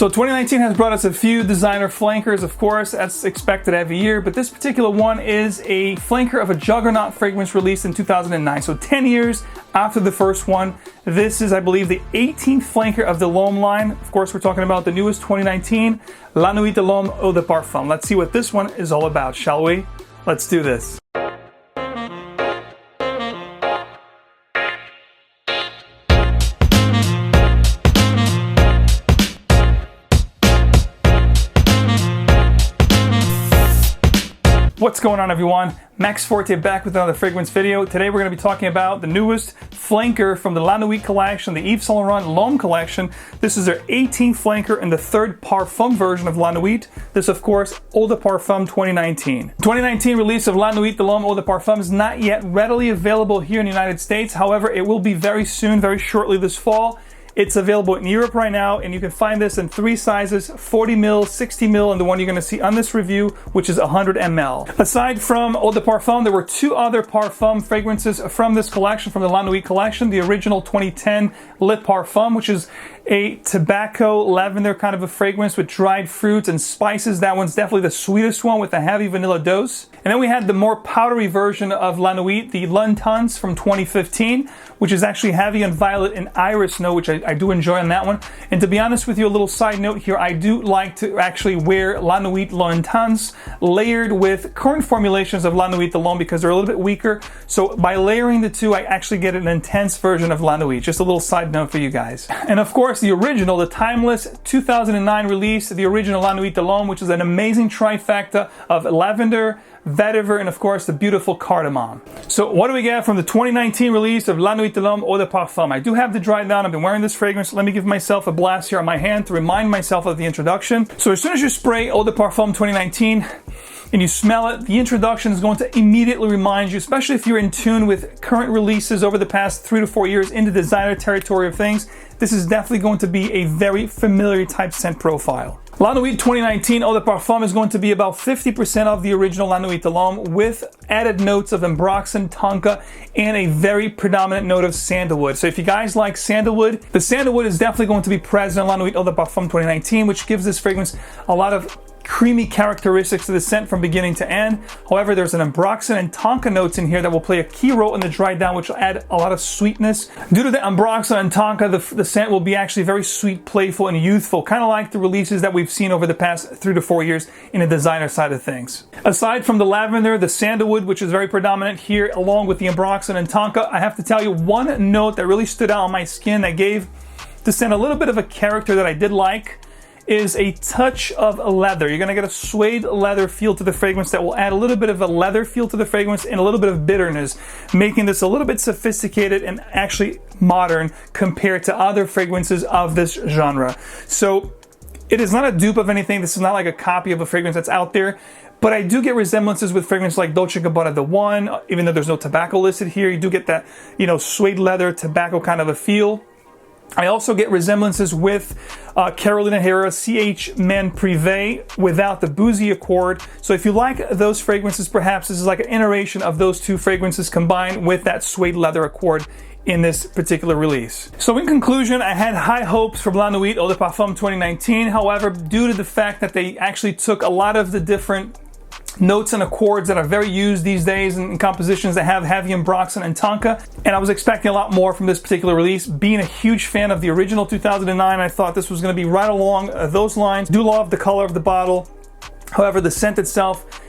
So 2019 has brought us a few designer flankers, of course, that's expected every year, but this particular one is a flanker of a juggernaut fragrance released in 2009. So 10 years after the first one. This is, I believe, the 18th flanker of the L'homme line. Of course, we're talking about the newest 2019 La Nuit de l'homme Eau de Parfum. Let's see what this one is all about, shall we? Let's do this. What's going on, everyone? Max Forti back with another fragrance video. Today we're going to be talking about the newest flanker from the La Nuit collection, the Yves Saint Laurent L'homme collection. This is their 18th flanker and the third Parfum version of La Nuit. This, of course, Eau de Parfum 2019. 2019 release of La Nuit de l'homme Eau de Parfum is not yet readily available here in the United States. However, it will be very soon, very shortly this fall. It's available in Europe right now, and you can find this in 3 sizes, 40 ml, 60 ml, and the one you're going to see on this review, which is 100 ml. Aside from Eau de Parfum, there were 2 other Parfum fragrances from this collection, from the La Nuit collection. The original 2010 Le Parfum, which is a tobacco lavender kind of a fragrance with dried fruits and spices. That one's definitely the sweetest one with a heavy vanilla dose. And then we had the more powdery version of La Nuit, the L'Intense from 2015, which is actually heavy on violet and iris note, which I do enjoy on that one. And to be honest with you, a little side note here, I do like to actually wear La Nuit L'Intense layered with current formulations of La Nuit de l'homme because they're a little bit weaker. So by layering the two, I actually get an intense version of La Nuit. Just a little side note for you guys. And of course, the original, the timeless 2009 release, the original La Nuit de l'homme, which is an amazing trifecta of lavender, vetiver, and of course the beautiful cardamom. So what do we get from the 2019 release of La Nuit de l'homme Eau de Parfum? I do have to dry down. I've been wearing this fragrance. Let me give myself a blast here on my hand to remind myself of the introduction. So as soon as you spray Eau de Parfum 2019 and you smell it, the introduction is going to immediately remind you, especially if you're in tune with current releases over the past 3 to 4 years in the designer territory of things, this is definitely going to be a very familiar type scent profile. La Nuit 2019 Eau de Parfum is going to be about 50% of the original La Nuit de l'homme with added notes of ambroxan, tonka, and a very predominant note of sandalwood. So if you guys like sandalwood, the sandalwood is definitely going to be present in La Nuit Eau de Parfum 2019, which gives this fragrance a lot of creamy characteristics to the scent from beginning to end. However, there's an ambroxan and tonka notes in here that will play a key role in the dry down, which will add a lot of sweetness. Due to the ambroxan and tonka, the scent will be actually very sweet, playful, and youthful, kind of like the releases that we've seen over the past 3 to 4 years in the designer side of things. Aside from the lavender, the sandalwood, which is very predominant here, along with the ambroxan and tonka, I have to tell you one note that really stood out on my skin that gave the scent a little bit of a character that I did like is a touch of leather. You're going to get a suede leather feel to the fragrance that will add a little bit of a leather feel to the fragrance and a little bit of bitterness, making this a little bit sophisticated and actually modern compared to other fragrances of this genre. So it is not a dupe of anything. This is not like a copy of a fragrance that's out there, but I do get resemblances with fragrances like Dolce & Gabbana The One, even though there's no tobacco listed here. You do get that, suede leather, tobacco kind of a feel. I also get resemblances with Carolina Herrera CH Men Privé without the boozy accord. So if you like those fragrances, perhaps this is like an iteration of those 2 fragrances combined with that suede leather accord in this particular release. So in conclusion, I had high hopes for La Nuit Eau de Parfum 2019. However, due to the fact that they actually took a lot of the different notes and accords that are very used these days in compositions that have heavy ambroxan and tonka, and I was expecting a lot more from this particular release. Being a huge fan of the original 2009, I thought this was going to be right along those lines. Do love the color of the bottle. However, the scent itself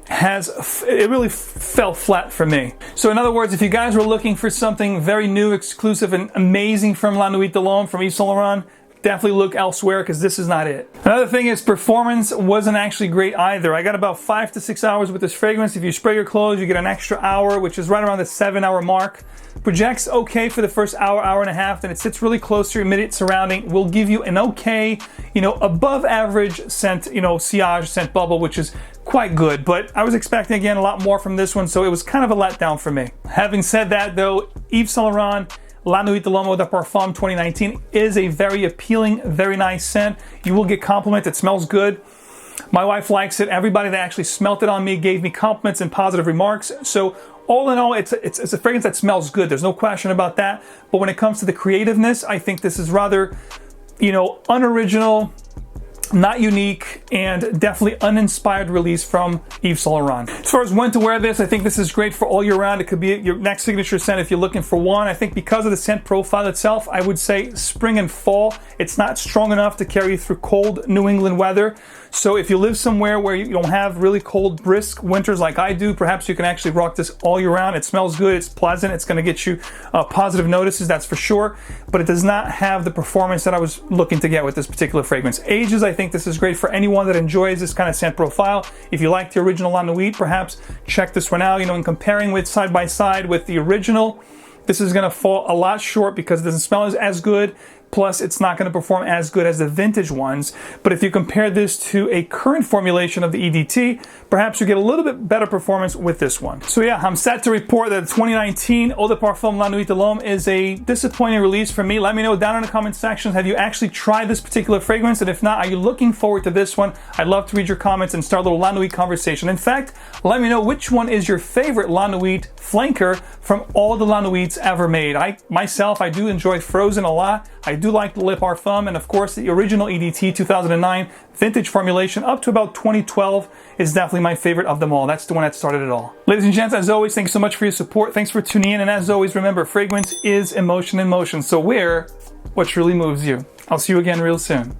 it really fell flat for me. So in other words, if you guys were looking for something very new, exclusive, and amazing from La Nuit de l'homme from Yves Saint Laurent, definitely look elsewhere because this is not it. Another thing is performance wasn't actually great either. I got about 5 to 6 hours with this fragrance. If you spray your clothes, you get an extra hour, which is right around the 7-hour mark. Projects okay for the first hour, hour and a half, then it sits really close to your immediate surrounding, will give you an okay, above average scent, sillage, scent bubble, which is quite good. But I was expecting, again, a lot more from this one, so it was kind of a letdown for me. Having said that, though, Yves Saint Laurent La Nuit de l'homme Eau de Parfum 2019 is a very appealing, very nice scent. You will get compliments. It smells good. My wife likes it. Everybody that actually smelt it on me gave me compliments and positive remarks. So all in all, it's a fragrance that smells good. There's no question about that. But when it comes to the creativeness, I think this is rather, unoriginal, not unique, and definitely uninspired release from Yves Saint Laurent. As far as when to wear this, I think this is great for all year round. It could be your next signature scent if you're looking for one. I think because of the scent profile itself, I would say spring and fall. It's not strong enough to carry you through cold New England weather. So if you live somewhere where you don't have really cold, brisk winters like I do, perhaps you can actually rock this all year round. It smells good, it's pleasant, it's gonna get you positive notices, that's for sure, but it does not have the performance that I was looking to get with this particular fragrance. Ages, I think this is great for anyone that enjoys this kind of scent profile. If you like the original La Nuit, perhaps check this one out. You know, in comparing with side by side with the original, this is gonna fall a lot short because it doesn't smell as good. Plus, it's not going to perform as good as the vintage ones. But if you compare this to a current formulation of the EDT, perhaps you get a little bit better performance with this one. So yeah, I'm sad to report that the 2019 Eau de Parfum La Nuit de l'homme is a disappointing release for me. Let me know down in the comment section, have you actually tried this particular fragrance? And if not, are you looking forward to this one? I'd love to read your comments and start a little La Nuit conversation. In fact, let me know which one is your favorite La Nuit flanker from all the La Nuits ever made. I do enjoy Frozen a lot. I do like the Eau de Parfum, and of course the original EDT 2009 vintage formulation up to about 2012 is definitely my favorite of them all. That's the one that started it all. Ladies and gents, as always, thanks so much for your support. Thanks for tuning in, and as always, remember, fragrance is emotion in motion. So wear what truly moves you. I'll see you again real soon.